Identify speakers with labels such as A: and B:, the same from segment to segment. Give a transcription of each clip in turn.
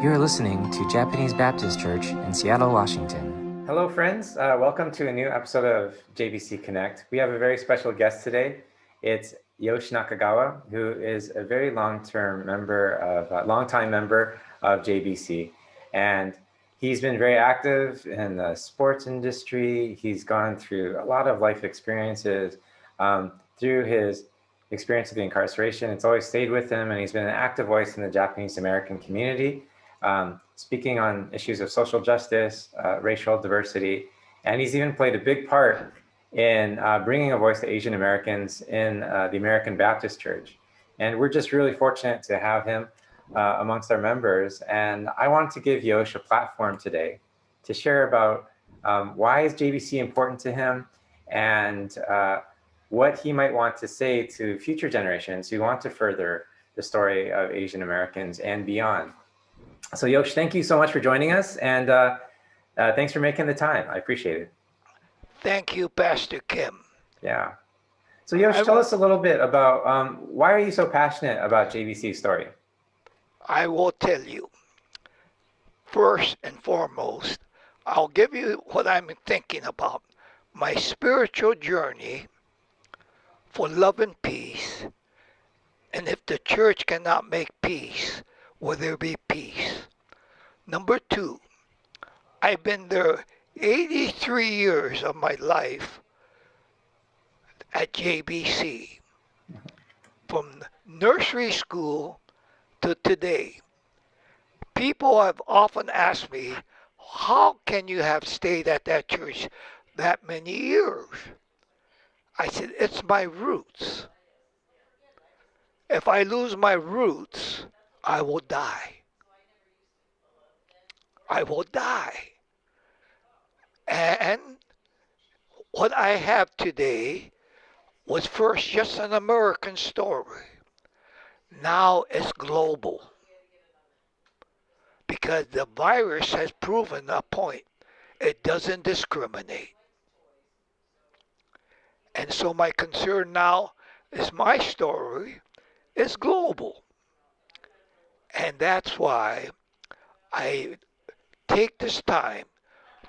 A: You're listening to Japanese Baptist Church in Seattle, Washington.
B: Hello, friends. Welcome to a new episode of JBC Connect. We have a very special guest today. It's Yosh Nakagawa, who is a very longtime member of JBC, and he's been very active in the sports industry. He's gone through a lot of life experiences. Through his experience of the incarceration, it's always stayed with him, and he's been an active voice in the Japanese American community. Speaking on issues of social justice, racial diversity, and he's even played a big part in bringing a voice to Asian Americans in the American Baptist Church. And we're just really fortunate to have him amongst our members. And I wanted to give Yosh a platform today to share about why is JBC important to him, and what he might want to say to future generations who want to further the story of Asian Americans and beyond. So Yosh, thank you so much for joining us, and thanks for making the time. I appreciate it.
C: Thank you, Pastor Kim.
B: Yeah. So Yosh, tell us a little bit about why are you so passionate about JBC's story?
C: I will tell you. First and foremost, I'll give you what I'm thinking about. My spiritual journey for love and peace. And if the church cannot make peace, will there be peace? Number two, I've been there 83 years of my life at JBC, from nursery school to today. People have often asked me, how can you have stayed at that church that many years? I said, it's my roots. If I lose my roots, I will die. I will die. And what I have today was first just an American story. Now it's global. Because the virus has proven a point. It doesn't discriminate. And so my concern now is my story is global. And that's why I take this time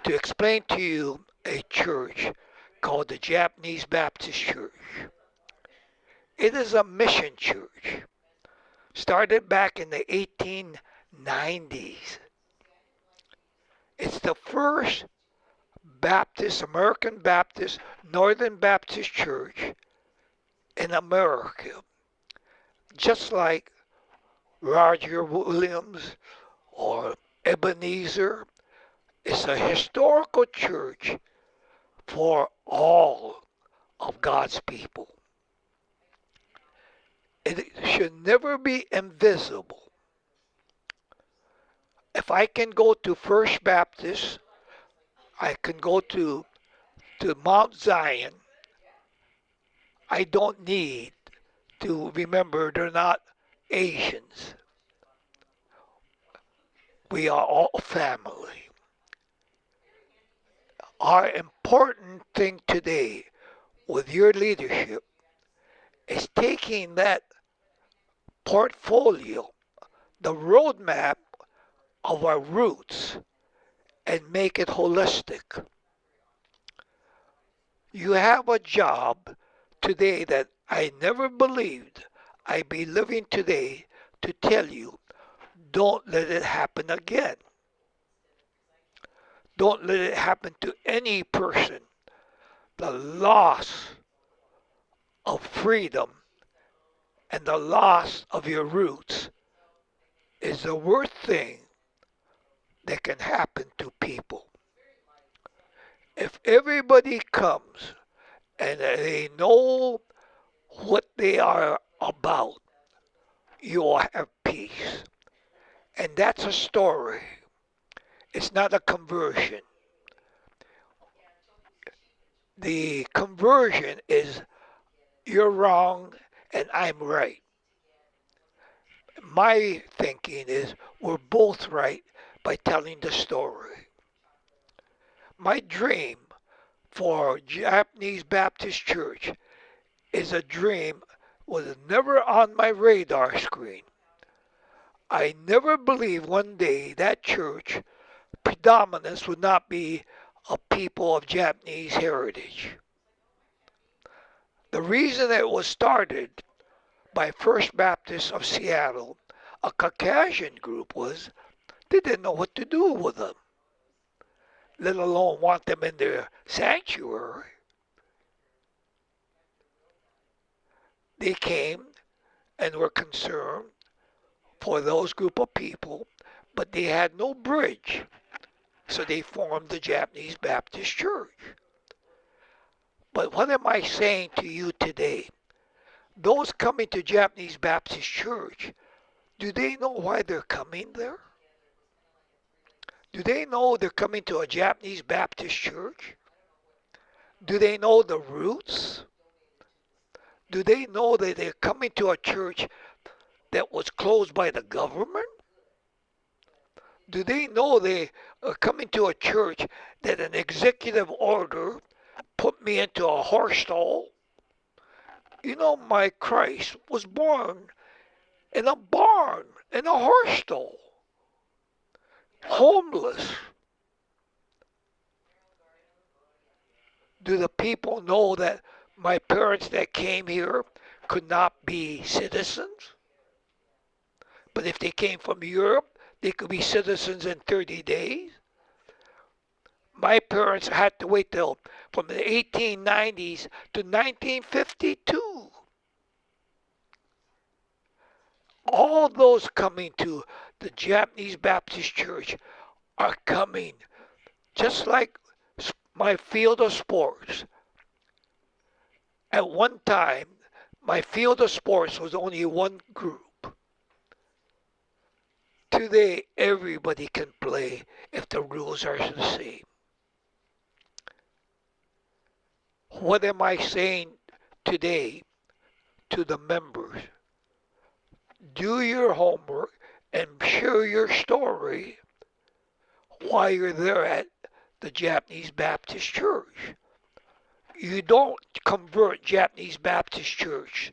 C: to explain to you a church called the Japanese Baptist Church. It is a mission church, started back in the 1890s. It's the first American Baptist, Northern Baptist church in America. Just like Roger Williams or Ebenezer, it's a historical church for all of God's people. It should never be invisible. If I can go to First Baptist, I can go to Mount Zion. I don't need to remember they're not Asians. We are all family. Our important thing today with your leadership is taking that portfolio, the roadmap of our roots, and make it holistic. You have a job today that I never believed I'd be living today to tell you, don't let it happen again. Don't let it happen to any person. The loss of freedom and the loss of your roots is the worst thing that can happen to people. If everybody comes and they know what they are about, you will have peace. And that's a story. It's not a conversion. The conversion is you're wrong and I'm right. My thinking is we're both right by telling the story. My dream for Japanese Baptist Church is a dream was never on my radar screen. I never believed one day that church predominance would not be a people of Japanese heritage. The reason it was started by First Baptist of Seattle, a Caucasian group, was they didn't know what to do with them, let alone want them in their sanctuary. They came and were concerned for those group of people, but they had no bridge. So they formed the Japanese Baptist Church. But what am I saying to you today? Those coming to Japanese Baptist Church, do they know why they're coming there? Do they know they're coming to a Japanese Baptist church? Do they know the roots? Do they know that they're coming to a church that was closed by the government? Do they know they are coming to a church that an executive order put me into a horse stall? You know, my Christ was born in a barn, in a horse stall, homeless. Do the people know that my parents that came here could not be citizens? But if they came from Europe, they could be citizens in 30 days. My parents had to wait till from the 1890s to 1952. All those coming to the Japanese Baptist Church are coming just like my field of sports. At one time, my field of sports was only one group. Today, everybody can play if the rules are the same. What am I saying today to the members? Do your homework and share your story while you're there at the Japanese Baptist Church. You don't convert Japanese Baptist Church.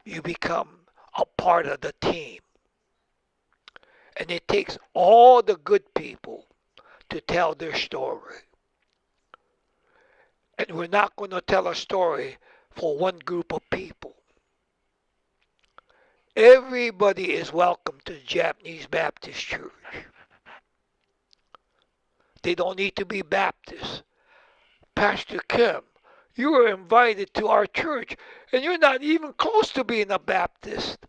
C: You become a part of the team. And it takes all the good people to tell their story. And we're not going to tell a story for one group of people. Everybody is welcome to the Japanese Baptist Church. They don't need to be Baptists. Pastor Kim, you were invited to our church and you're not even close to being a Baptist.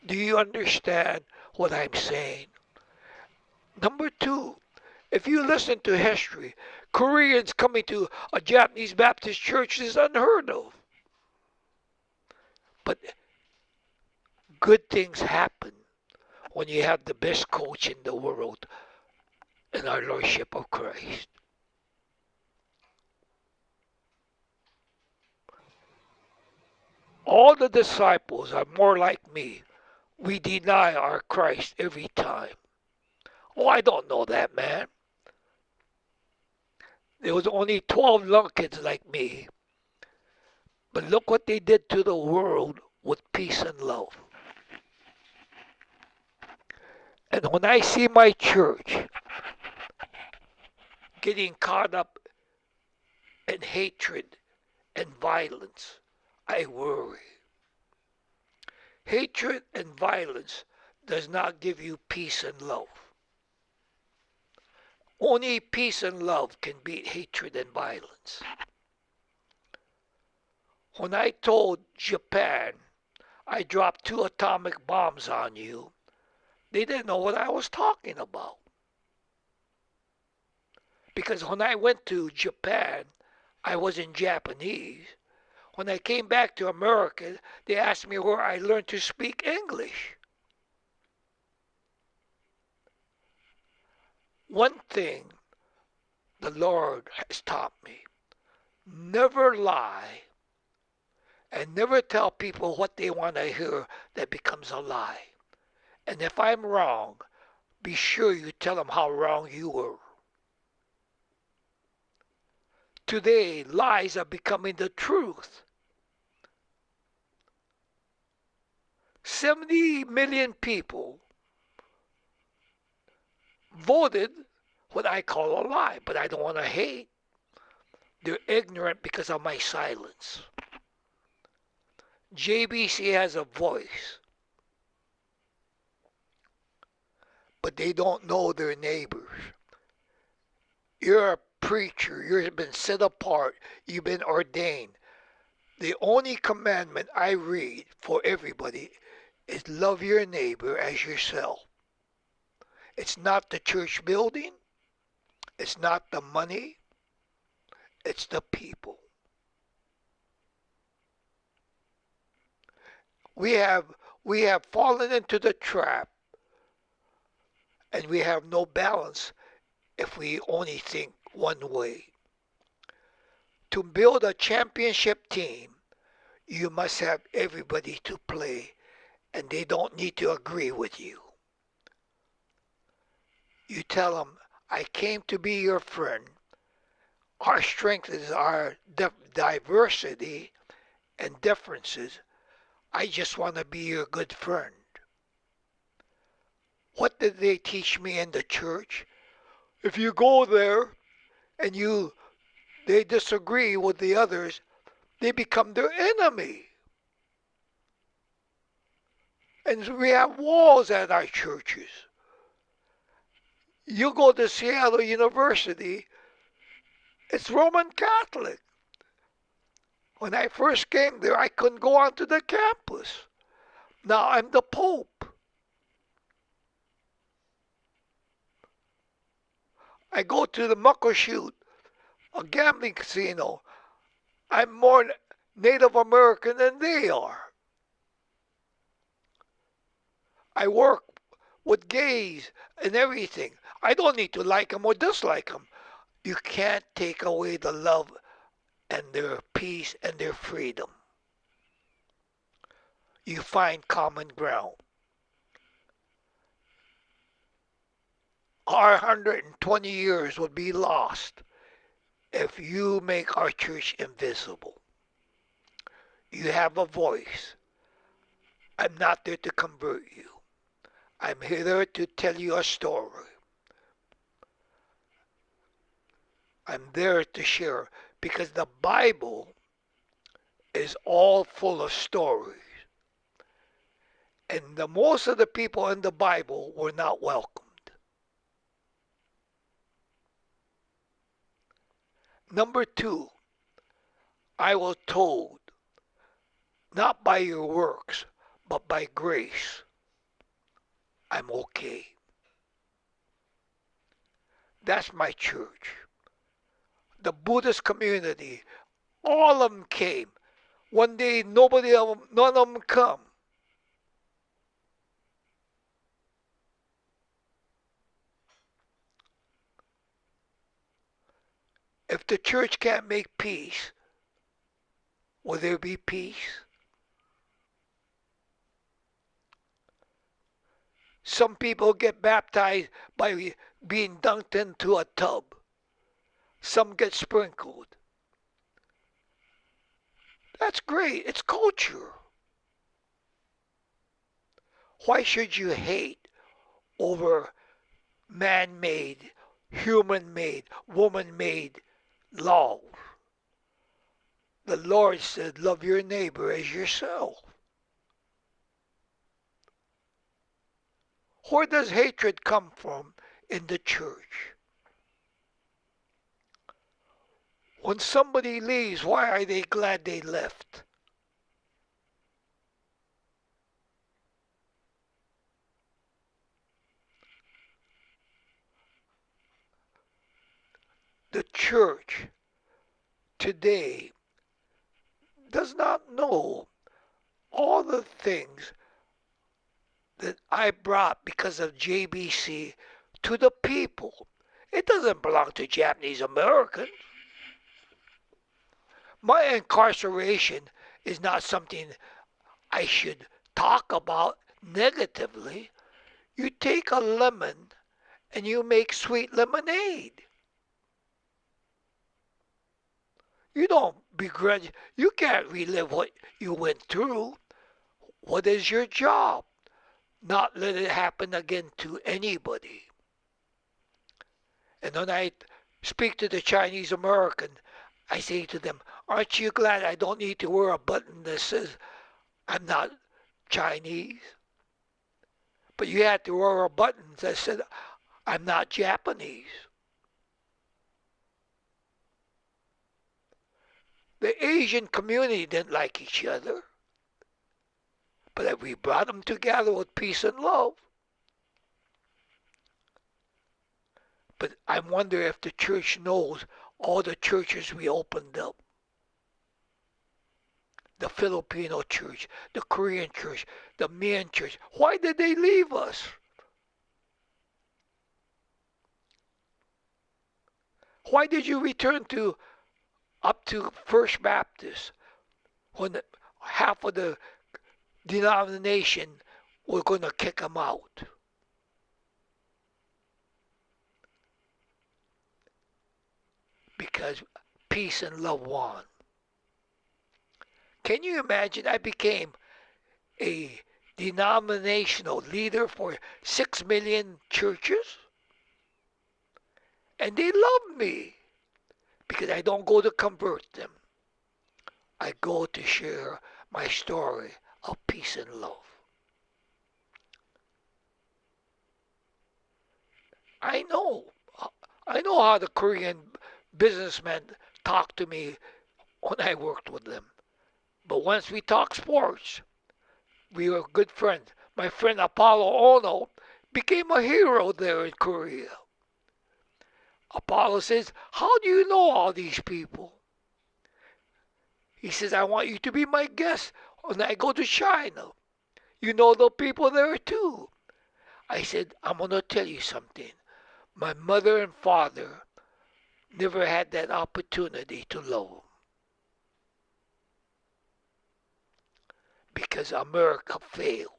C: Do you understand what I'm saying? Number two, if you listen to history, Koreans coming to a Japanese Baptist church is unheard of. But good things happen when you have the best coach in the world in our Lordship of Christ. All the disciples are more like me. We deny our Christ every time. Oh, I don't know that, man. There was only 12 lunkheads like me. But look what they did to the world with peace and love. And when I see my church getting caught up in hatred and violence, I worry. Hatred and violence does not give you peace and love. Only peace and love can beat hatred and violence. When I told Japan I dropped 2 atomic bombs on you, they didn't know what I was talking about. Because when I went to Japan, I was in Japanese. When I came back to America, they asked me where I learned to speak English. One thing the Lord has taught me, never lie and never tell people what they want to hear that becomes a lie. And if I'm wrong, be sure you tell them how wrong you were. Today, lies are becoming the truth. 70 million people voted what I call a lie, but I don't want to hate. They're ignorant because of my silence. JBC has a voice, but they don't know their neighbors. You're a preacher. You've been set apart. You've been ordained. The only commandment I read for everybody is love your neighbor as yourself. It's not the church building. It's not the money. It's the people. We have fallen into the trap, and we have no balance if we only think one way. To build a championship team, you must have everybody to play, and they don't need to agree with you. You tell them, I came to be your friend. Our strength is our diversity and differences. I just want to be your good friend. What did they teach me in the church? If you go there and they disagree with the others, they become their enemy. And we have walls at our churches. You go to Seattle University, it's Roman Catholic. When I first came there, I couldn't go onto the campus. Now I'm the Pope. I go to the Muckleshoot, a gambling casino. I'm more Native American than they are. I work with gays and everything. I don't need to like them or dislike them. You can't take away the love and their peace and their freedom. You find common ground. Our 120 years would be lost if you make our church invisible. You have a voice. I'm not there to convert you. I'm here to tell you a story. I'm there to share because the Bible is all full of stories. And most of the people in the Bible were not welcomed. Number two, I was told, not by your works, but by grace, I'm okay. That's my church. The Buddhist community, all of them came. One day, none of them come. If the church can't make peace, will there be peace? Some people get baptized by being dunked into a tub. Some get sprinkled. That's great. It's culture. Why should you hate over man-made, human-made, woman-made laws? The Lord said, love your neighbor as yourself. Where does hatred come from in the church? When somebody leaves, why are they glad they left? The church today does not know all the things that I brought because of JBC to the people. It doesn't belong to Japanese Americans. My incarceration is not something I should talk about negatively. You take a lemon and you make sweet lemonade. You don't begrudge. You can't relive what you went through. What is your job? Not let it happen again to anybody. And when I speak to the Chinese American, I say to them, aren't you glad I don't need to wear a button that says I'm not Chinese? But you had to wear a button that said I'm not Japanese. The Asian community didn't like each other, but we brought them together with peace and love. But I wonder if the church knows all the churches we opened up. The Filipino church, the Korean church, the Mian church. Why did they leave us? Why did you return to up to First Baptist when half of the denomination were going to kick them out? Because peace and love won. Can you imagine? I became a denominational leader for 6 million churches, and they love me because I don't go to convert them. I go to share my story of peace and love. I know how the Korean businessmen talk to me when I worked with them. But once we talk sports, we were good friends. My friend Apollo Ono became a hero there in Korea. Apollo says, how do you know all these people? He says, I want you to be my guest when I go to China. You know the people there too. I said, I'm going to tell you something. My mother and father never had that opportunity to love them. Because America failed.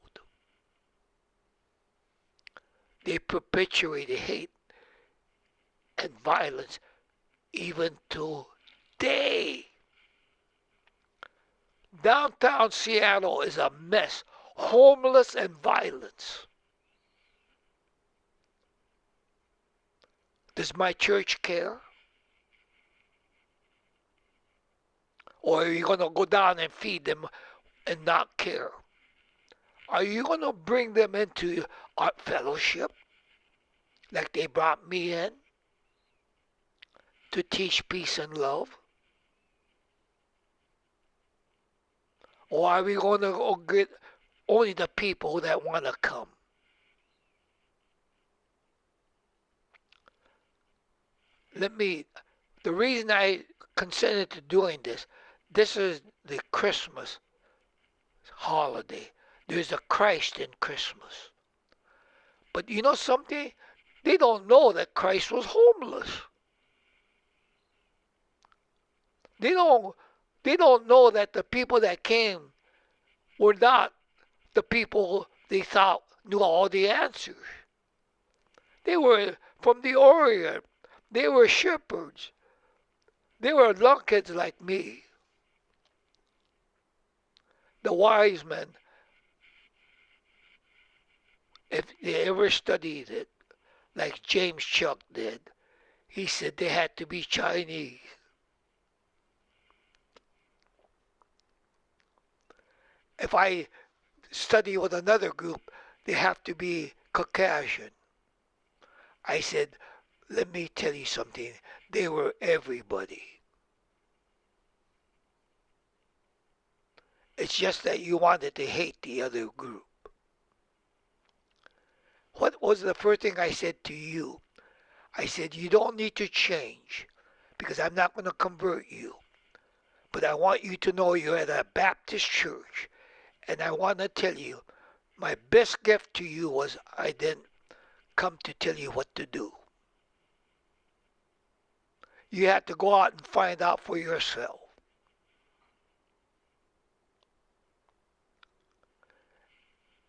C: They perpetuated hate and violence even today. Downtown Seattle is a mess. Homeless and violence. Does my church care? Or are you going to go down and feed them and not care? Are you going to bring them into art fellowship like they brought me in to teach peace and love? Or are we going to get only the people that want to come? The reason I consented to doing this is the Christmas holiday. There's a Christ in Christmas. But you know something? They don't know that Christ was homeless. They don't know that the people that came were not the people they thought knew all the answers. They were from the Orient. They were shepherds. They were lunkheads like me. The wise men, if they ever studied it, like James Chuck did, he said they had to be Chinese. If I study with another group, they have to be Caucasian. I said, let me tell you something. They were everybody. It's just that you wanted to hate the other group. What was the first thing I said to you? I said, you don't need to change because I'm not going to convert you. But I want you to know you're at a Baptist church. And I want to tell you, my best gift to you was I didn't come to tell you what to do. You had to go out and find out for yourself.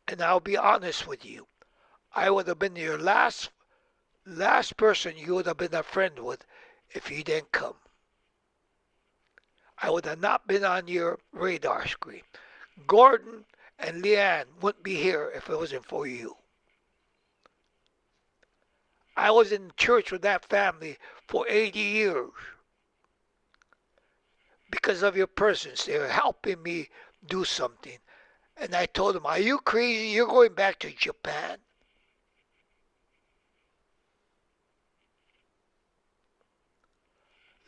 C: And I'll be honest with you. I would have been your last person you would have been a friend with if you didn't come. I would have not been on your radar screen. Gordon and Leanne wouldn't be here if it wasn't for you. I was in church with that family for 80 years because of your presence. They were helping me do something. And I told them, are you crazy? You're going back to Japan.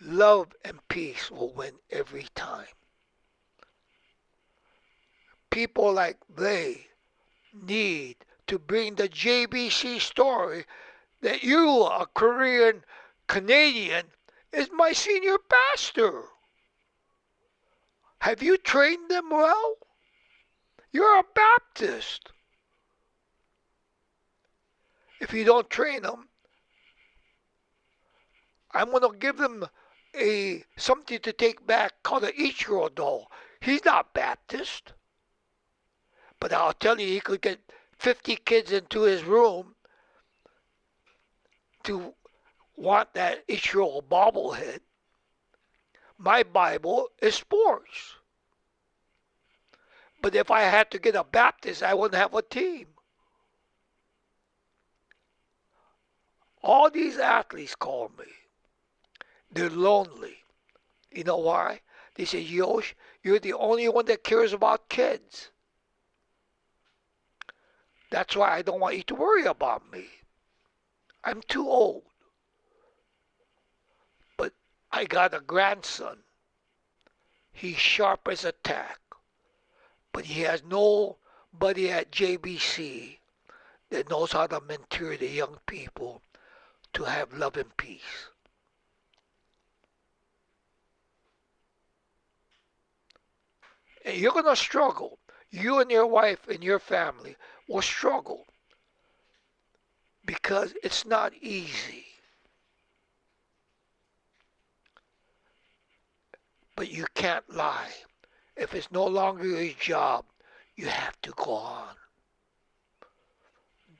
C: Love and peace will win every time. People like they need to bring the JBC story that you, a Korean Canadian, is my senior pastor. Have you trained them well? You're a Baptist. If you don't train them, I'm going to give them something to take back called an Ichiro doll. He's not Baptist. But I'll tell you, he could get 50 kids into his room to want that Ichiro bobblehead. My Bible is sports. But if I had to get a Baptist, I wouldn't have a team. All these athletes call me. They're lonely. You know why? They say, Yosh, you're the only one that cares about kids. That's why I don't want you to worry about me. I'm too old. But I got a grandson. He's sharp as a tack. But he has nobody at JBC that knows how to mentor the young people to have love and peace. And you're going to struggle. You and your wife and your family will struggle because it's not easy. But you can't lie. If it's no longer your job, you have to go on.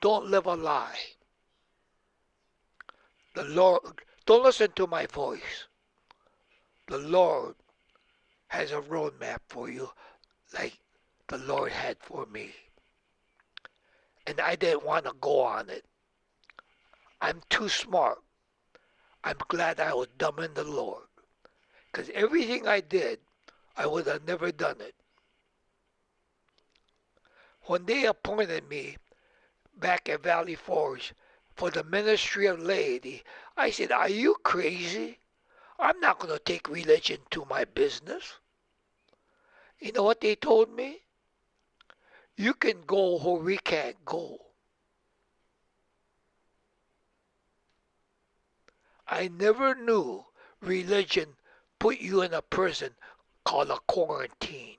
C: Don't live a lie. The Lord, don't listen to my voice. The Lord has a roadmap for you like the Lord had for me. And I didn't want to go on it. I'm too smart. I'm glad I was dumb in the Lord. Because everything I did, I would have never done it. When they appointed me back at Valley Forge for the ministry of laity, I said, are you crazy? I'm not going to take religion to my business. You know what they told me? You can go where we can't go. I never knew religion put you in a prison called a quarantine.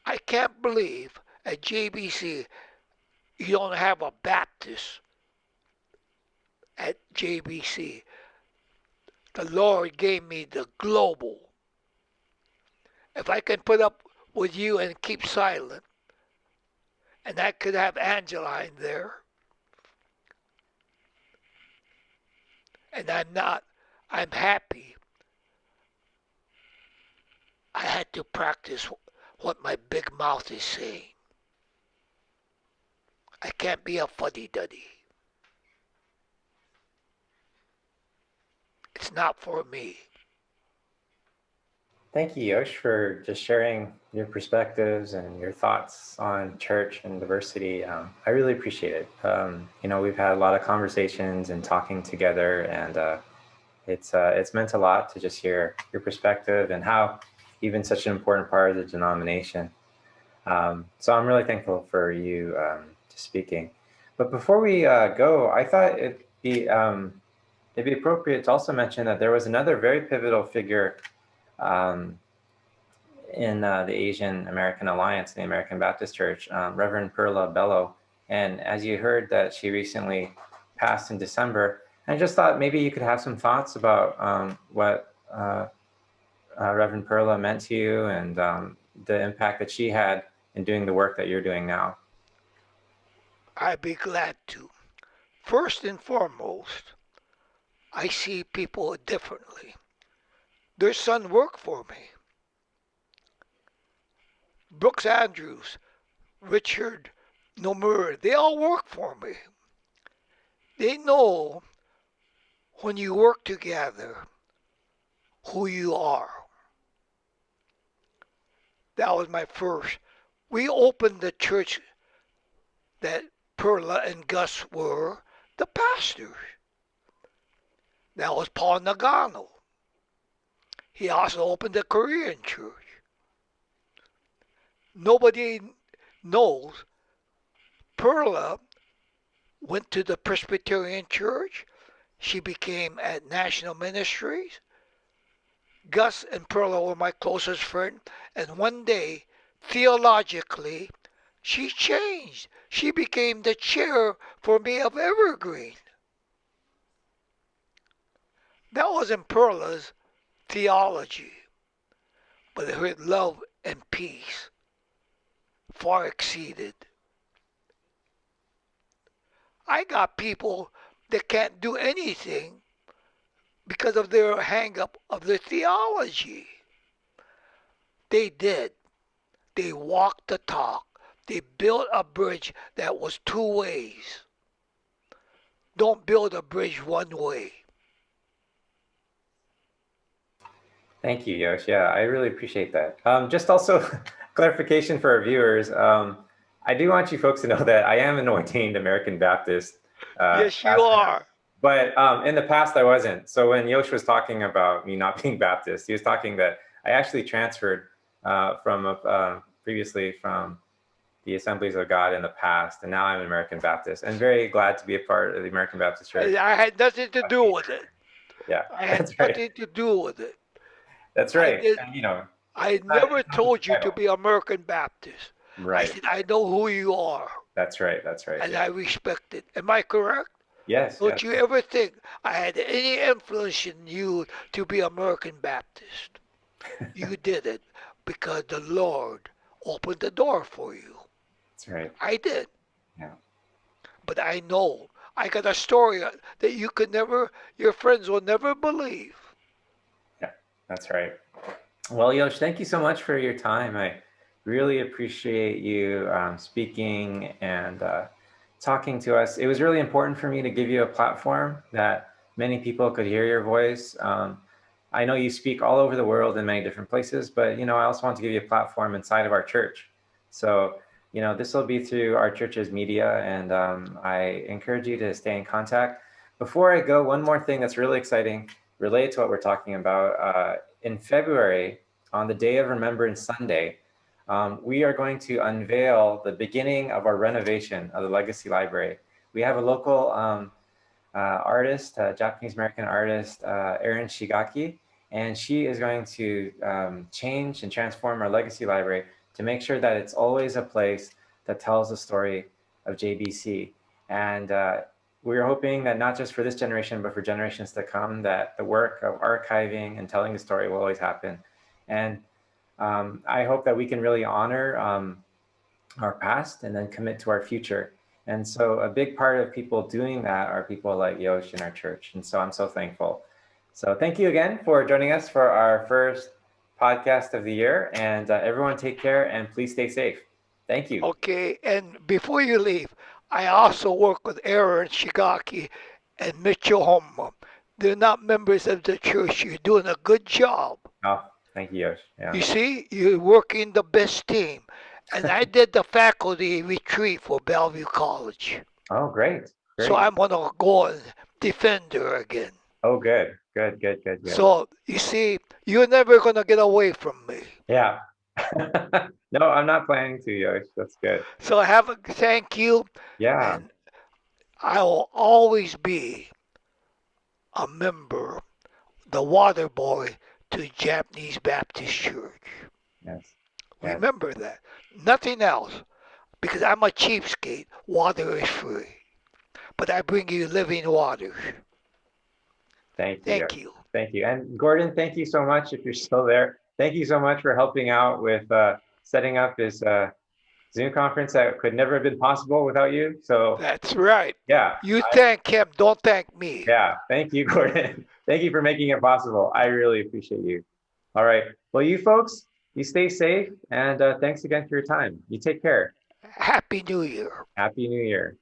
C: I can't believe at JBC you don't have a Baptist at JBC. The Lord gave me the global. If I can put up with you and keep silent, and I could have Angeline there, and I'm happy. I had to practice what my big mouth is saying. I can't be a fuddy-duddy. It's not for me.
B: Thank you, Yosh, for just sharing your perspectives and your thoughts on church and diversity. I really appreciate it. We've had a lot of conversations and talking together, and it's meant a lot to just hear your perspective and how even such an important part of the denomination. So I'm really thankful for you speaking. But before we go, I thought it'd be appropriate to also mention that there was another very pivotal figure in the Asian American Alliance, the American Baptist Church, Reverend Perla Bello. And as you heard that she recently passed in December, I just thought maybe you could have some thoughts about what Reverend Perla meant to you and the impact that she had in doing the work that you're doing now.
C: I'd be glad to. First and foremost, I see people differently. Their son worked for me. Brooks Andrews, Richard Nomura, they all work for me. They know when you work together who you are. That was my first. We opened the church that Perla and Gus were the pastors. That was Paul Nagano. He also opened the Korean church. Nobody knows Perla went to the Presbyterian church. She became at National Ministries. Gus and Perla were my closest friend. And one day, theologically, she changed. She became the chair for me of Evergreen. That wasn't Perla's theology, but her love and peace far exceeded. I got people that can't do anything because of their hang up of their theology. They did. They walked the talk. They built a bridge that was two ways. Don't build a bridge one way.
B: Thank you, Yosh. Yeah, I really appreciate that. Just also clarification for our viewers. I do want you folks to know that I am an ordained American Baptist
C: Yes, you
B: pastor.
C: are.
B: But in the past, I wasn't. So when Yosh was talking about me not being Baptist, he was talking that I actually transferred previously from the Assemblies of God in the past, and now I'm an American Baptist, and very glad to be a part of the American Baptist Church.
C: I had nothing to do with it.
B: Yeah,
C: I had
B: that's right.
C: nothing to do with it.
B: That's
C: I
B: right.
C: did.
B: And
C: I
B: not,
C: never
B: it's not just
C: told
B: a
C: you to
B: title.
C: be American Baptist. I
B: Right.
C: said I know who you are,
B: That's right. That's right.
C: and
B: Yeah.
C: I respect it. Am I correct?
B: Yes.
C: Don't
B: Yes.
C: you ever think I had any influence in you to be American Baptist? You did it because the Lord opened the door for you.
B: That's right.
C: I did.
B: Yeah.
C: But I know I got a story that you could never, your friends will never believe.
B: Yeah. That's right. Well, Yosh, thank you so much for your time. I really appreciate you speaking and talking to us. It was really important for me to give you a platform that many people could hear your voice. I know you speak all over the world in many different places, but I also want to give you a platform inside of our church. So, this will be through our church's media, and I encourage you to stay in contact. Before I go, one more thing that's really exciting related to what we're talking about. In February, on the Day of Remembrance Sunday, we are going to unveil the beginning of our renovation of the Legacy Library. We have a local artist, Japanese-American artist, Erin Shigaki, and she is going to change and transform our Legacy Library to make sure that it's always a place that tells the story of JBC. And we're hoping that not just for this generation, but for generations to come, that the work of archiving and telling the story will always happen. And I hope that we can really honor our past and then commit to our future. And so a big part of people doing that are people like Yosh in our church. And so I'm so thankful. So thank you again for joining us for our first podcast of the year. And everyone take care and please stay safe. Thank you.
C: Okay, and before you leave, I also work with Aaron Shigaki and Mitchell Homa. They're not members of the church. You're doing a good job.
B: Oh, thank you, Yosh. Yeah.
C: You see, you're working the best team. And I did the faculty retreat for Bellevue College.
B: Oh, great.
C: So I'm going to go and defend her again.
B: Oh, good. Good, good, good, good.
C: So, you see, you're never going to get away from me.
B: Yeah. No, I'm not planning to, Yosh. That's good.
C: So have a thank you.
B: Yeah.
C: And I will always be a member, the water boy to Japanese Baptist Church.
B: Yes.
C: Remember that. Nothing else. Because I'm a cheapskate. Water is free. But I bring you living waters.
B: Thank you.
C: Thank you.
B: Thank you. And Gordon, thank you so much if you're still there. Thank you so much for helping out with setting up this Zoom conference that could never have been possible without you. So
C: That's right.
B: yeah,
C: You thank him, don't thank me.
B: yeah. Thank you, Gordon. Thank you for making it possible. I really appreciate you. All right. Well, you folks, you stay safe, and thanks again for your time. You take care.
C: Happy New Year.
B: Happy New Year.